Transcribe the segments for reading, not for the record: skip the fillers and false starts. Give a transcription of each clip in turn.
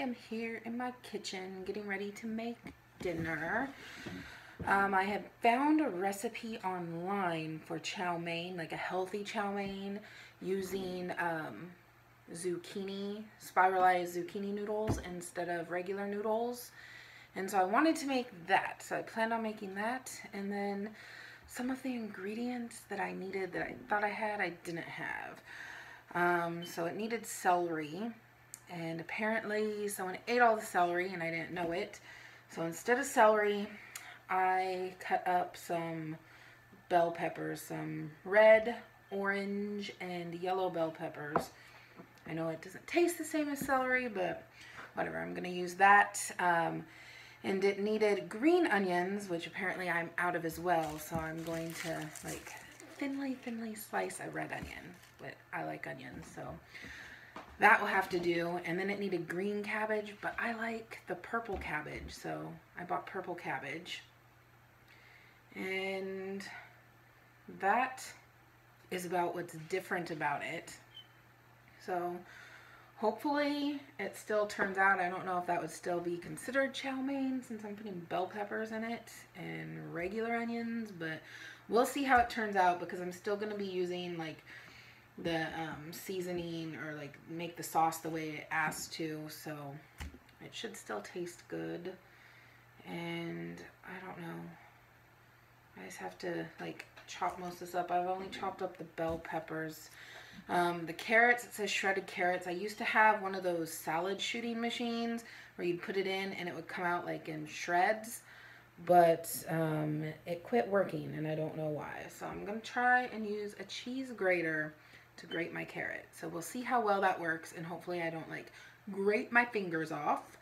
am here in my kitchen getting ready to make dinner. I have found a recipe online for chow mein, like a healthy chow mein, using zucchini, spiralized zucchini noodles instead of regular noodles. And so I wanted to make that. So I planned on making that. And then some of the ingredients that I needed that I thought I had, I didn't have. So it needed celery. And apparently someone ate all the celery and I didn't know it. So instead of celery, I cut up some bell peppers, some red, orange, and yellow bell peppers. I know it doesn't taste the same as celery, but whatever, I'm going to use that. And it needed green onions, which apparently I'm out of as well. So I'm going to like thinly slice a red onion, but I like onions, so that will have to do. And then it needed green cabbage, but I like the purple cabbage, so I bought purple cabbage. And that is about what's different about it. So hopefully it still turns out. I don't know if that would still be considered chow mein since I'm putting bell peppers in it and regular onions, but we'll see how it turns out because I'm still going to be using like the seasoning or like make the sauce the way it asks to, so it should still taste good. And I don't know, I just have to like chop most of this up. I've only chopped up the bell peppers. The carrots, it says shredded carrots. I used to have one of those salad shooting machines where you'd put it in and it would come out like in shreds, but it quit working and I don't know why. So I'm going to try and use a cheese grater to grate my carrot. So we'll see how well that works, and hopefully I don't like grate my fingers off.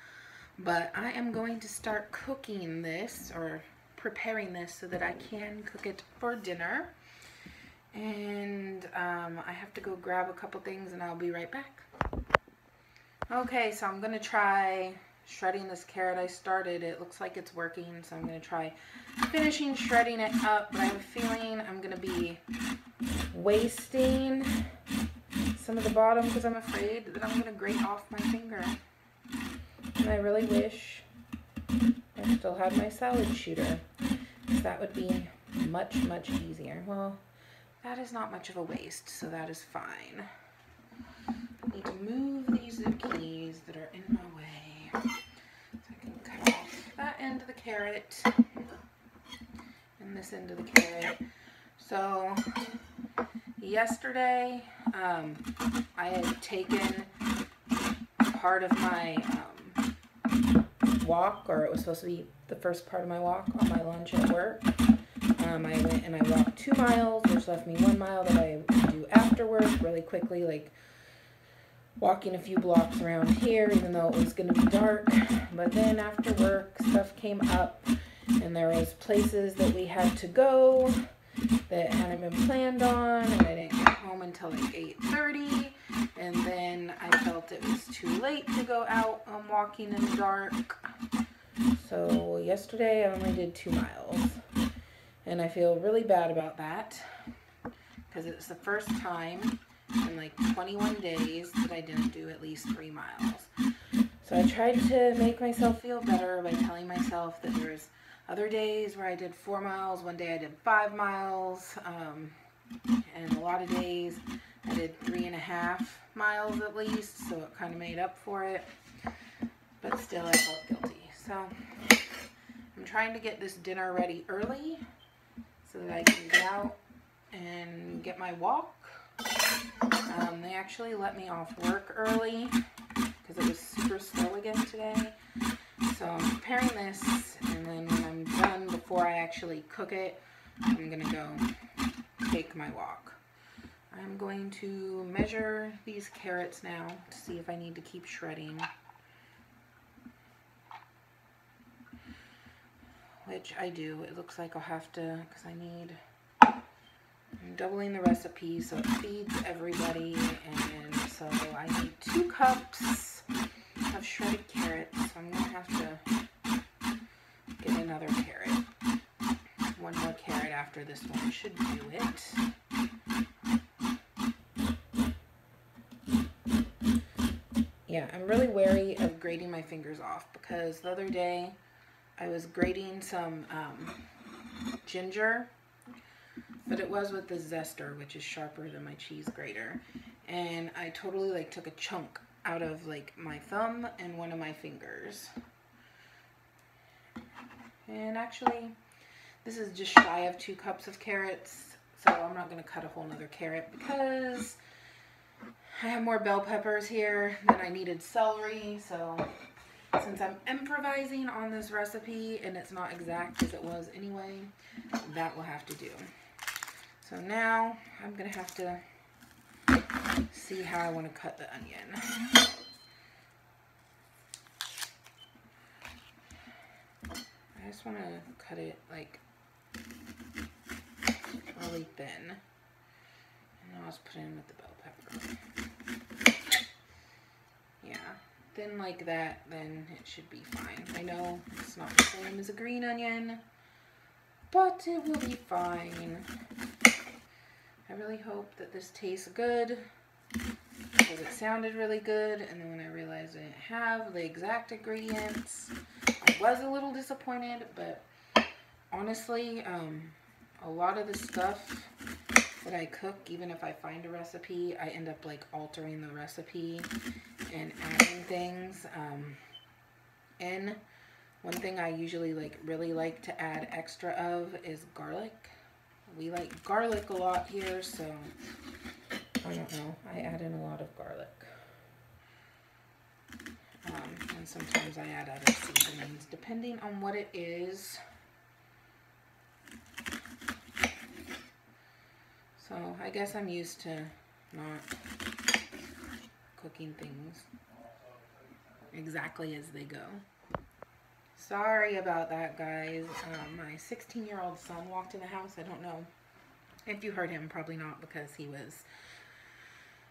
But I am going to start cooking this, or preparing this, so that I can cook it for dinner. And I have to go grab a couple things and I'll be right back. Okay, so I'm going to try shredding this carrot I started. It looks like it's working, so I'm going to try finishing shredding it up, but I have a feeling I'm going to be wasting some of the bottom because I'm afraid that I'm going to grate off my finger. And I really wish I still had my salad shooter, because that would be much easier. Well, that is not much of a waste, so that is fine. I need to move these zucchinis that are in my way. So I can cut off that end of the carrot and this end of the carrot. So yesterday I had taken part of my walk, or it was supposed to be the first part of my walk on my lunch at work. I went and I walked 2 miles, which left me 1 mile that I would do after work really quickly, like walking a few blocks around here, even though it was going to be dark. But then after work, stuff came up, and there was places that we had to go that hadn't been planned on, and I didn't get home until like 8:30, and then I felt it was too late to go out walking in the dark. So yesterday I only did 2 miles, and I feel really bad about that because it's the first time in like 21 days that I didn't do at least 3 miles. So I tried to make myself feel better by telling myself that there's other days where I did 4 miles, one day I did 5 miles, and a lot of days I did 3.5 miles at least, so it kind of made up for it, but still I felt guilty. So I'm trying to get this dinner ready early so that I can get out and get my walk. They actually let me off work early because it was super slow again today. So I'm preparing this, and then when I'm done, before I actually cook it, I'm going to go take my walk. I'm going to measure these carrots now to see if I need to keep shredding, which I do. It looks like I'll have to, because I'm doubling the recipe so it feeds everybody, and so I need 2 cups of shredded carrots, so I'm going to have to get another carrot. 1 more carrot after this one should do it. Yeah, I'm really wary of grating grating my fingers off, because the other day I was grating some ginger, but it was with the zester, which is sharper than my cheese grater, and I totally like took a chunk out of like my thumb and one of my fingers. And actually, this is just shy of 2 cups of carrots, so I'm not going to cut a whole nother carrot because I have more bell peppers here than I needed celery. So since I'm improvising on this recipe and it's not exact as it was anyway, that will have to do. So now I'm going to have to see how I want to cut the onion. I just want to cut it like really thin, and I'll just put it in with the bell pepper. Yeah, thin like that, then it should be fine. I know it's not the same as a green onion, but it will be fine. I really hope that this tastes good, because it sounded really good, and then when I realized I didn't have the exact ingredients, I was a little disappointed. But honestly, a lot of the stuff that I cook, even if I find a recipe, I end up like altering the recipe and adding things in. One thing I usually really like to add extra of is garlic. We like garlic a lot here, so I don't know, I add in a lot of garlic. And sometimes I add other seasonings depending on what it is. So I guess I'm used to not cooking things exactly as they go. Sorry about that, guys. My 16-year-old son walked in the house. I don't know if you heard him, probably not, because he was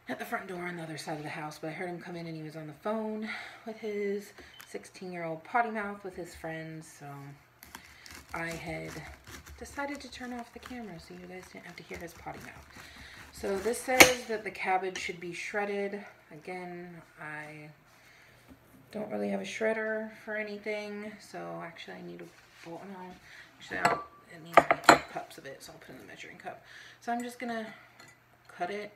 at the front door on the other side of the house, but I heard him come in and he was on the phone with his 16-year-old potty mouth with his friends, so I had decided to turn off the camera so you guys didn't have to hear his potty mouth. So this says that the cabbage should be shredded. Again, I don't really have a shredder for anything, so actually I need a bowl. No, actually it needs to be 2 cups of it, so I'll put it in the measuring cup. So I'm just gonna cut it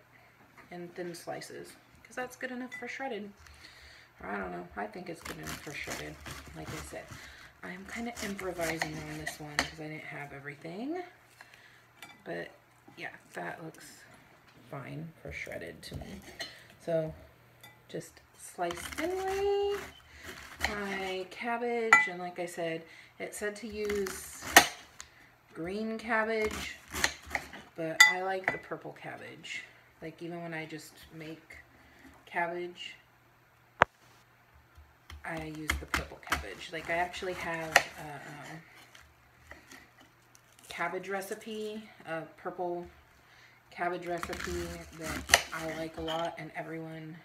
in thin slices, because that's good enough for shredded. Or I don't know, I think it's good enough for shredded. Like I said, I'm kind of improvising on this one because I didn't have everything. But yeah, that looks fine for shredded to me. So just slice thinly my cabbage, and like I said, it said to use green cabbage, but I like the purple cabbage. Like, even when I just make cabbage, I use the purple cabbage. Like, I actually have a cabbage recipe, a purple cabbage recipe that I like a lot, and everyone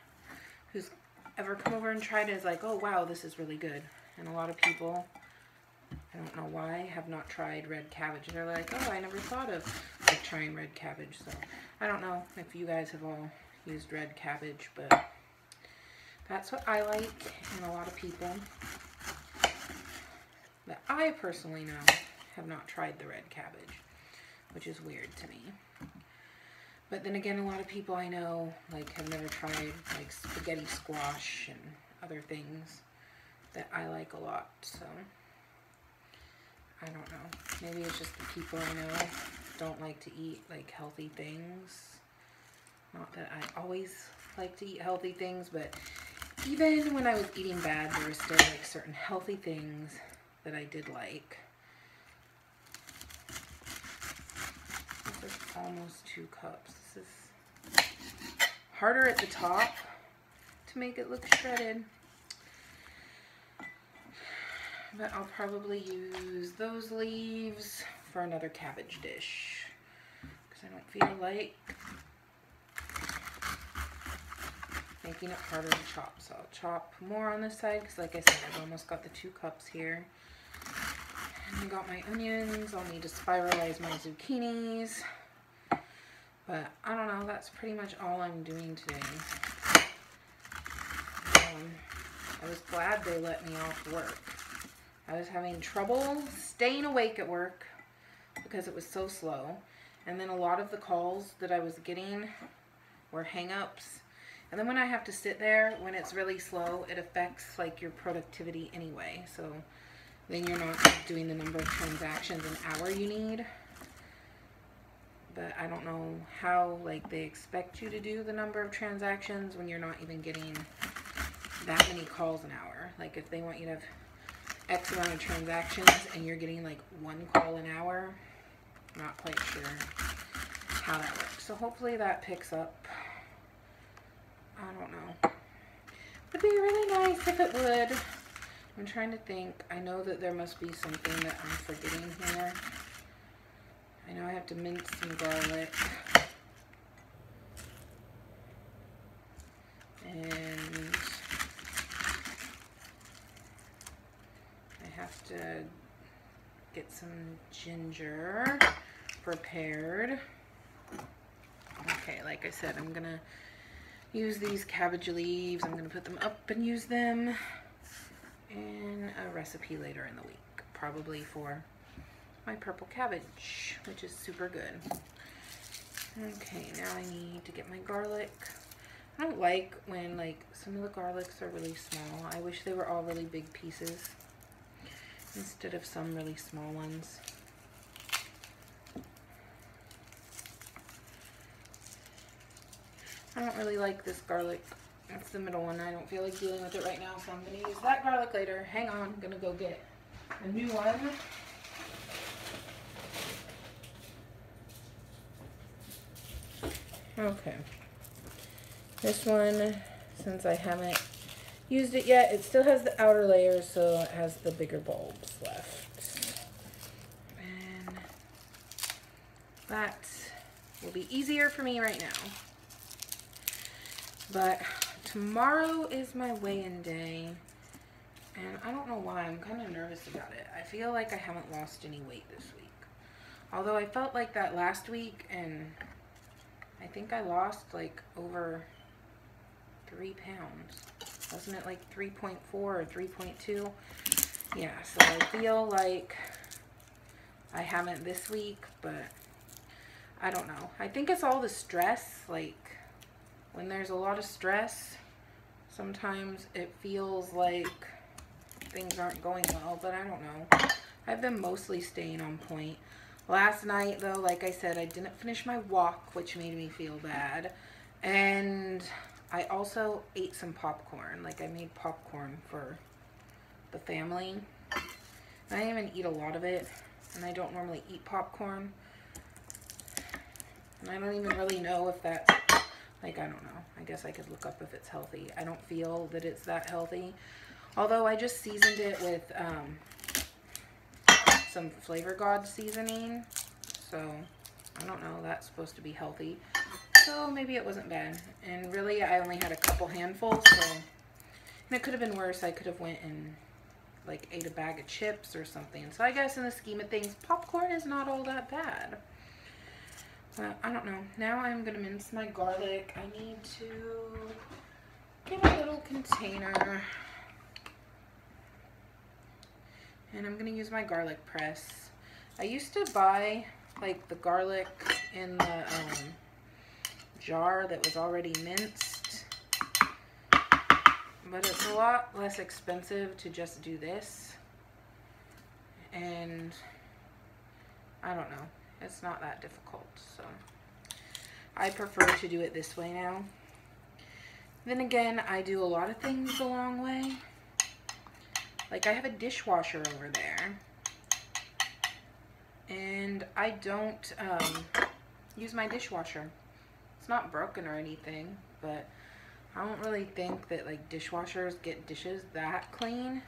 who's ever come over and tried it is like, oh wow, this is really good. And a lot of people, I don't know why, have not tried red cabbage. They're like, oh, I never thought of like trying red cabbage. So I don't know if you guys have all used red cabbage, but that's what I like, and a lot of people that I personally know have not tried the red cabbage, which is weird to me. But then again, a lot of people I know like have never tried like spaghetti squash and other things that I like a lot. So I don't know. Maybe it's just the people I know don't like to eat like healthy things. Not that I always like to eat healthy things, but even when I was eating bad, there were still like certain healthy things that I did like. This is almost 2 cups. This is harder at the top to make it look shredded. But I'll probably use those leaves for another cabbage dish, because I don't feel like making it harder to chop. So I'll chop more on this side, because like I said, I've almost got the 2 cups here. And I got my onions. I'll need to spiralize my zucchinis. But I don't know, that's pretty much all I'm doing today. I was glad they let me off work. I was having trouble staying awake at work because it was so slow. And then a lot of the calls that I was getting were hang-ups. And then when I have to sit there, when it's really slow, it affects like your productivity anyway. So then you're not doing the number of transactions an hour you need. But I don't know how like they expect you to do the number of transactions when you're not even getting that many calls an hour. Like if they want you to have X amount of transactions and you're getting like 1 call an hour, I'm not quite sure how that works. So hopefully that picks up. I don't know. It'd be really nice if it would. I'm trying to think. I know that there must be something that I'm forgetting here. I know I have to mince some garlic. And I have to get some ginger prepared. Okay, like I said, I'm gonna use these cabbage leaves. I'm gonna put them up and use them in a recipe later in the week, probably for my purple cabbage, which is super good. Okay, now I need to get my garlic. I don't like when like some of the garlics are really small. I wish they were all really big pieces instead of some really small ones. I don't really like this garlic. That's the middle one. I don't feel like dealing with it right now, so I'm going to use that garlic later. Hang on, I'm going to go get a new one. Okay. This one, since I haven't used it yet, it still has the outer layers, so it has the bigger bulbs left. And that will be easier for me right now. But tomorrow is my weigh-in day, and I don't know why. I'm kind of nervous about it. I feel like I haven't lost any weight this week. Although I felt like that last week, and I think I lost like over 3 pounds. Wasn't it like 3.4 or 3.2? Yeah, so I feel like I haven't this week, but I don't know. I think it's all the stress. Like when there's a lot of stress, sometimes it feels like things aren't going well, but I don't know. I've been mostly staying on point. Last night, though, like I said, I didn't finish my walk, which made me feel bad. And I also ate some popcorn. Like, I made popcorn for the family. I didn't even eat a lot of it, and I don't normally eat popcorn. And I don't even really know if that's, like, I don't know. I guess I could look up if it's healthy. I don't feel that it's that healthy. Although I just seasoned it with some Flavor God seasoning. So, I don't know. That's supposed to be healthy. So, maybe it wasn't bad. And really, I only had a couple handfuls. So, and it could have been worse. I could have went and, like, ate a bag of chips or something. So, I guess in the scheme of things, popcorn is not all that bad. I don't know. Now I'm going to mince my garlic. I need to get a little container. And I'm going to use my garlic press. I used to buy like the garlic in the jar that was already minced. But it's a lot less expensive to just do this. And I don't know. It's not that difficult, so I prefer to do it this way now. Then again, I do a lot of things the long way. Like I have a dishwasher over there, and I don't use my dishwasher. It's not broken or anything, but I don't really think that like dishwashers get dishes that clean.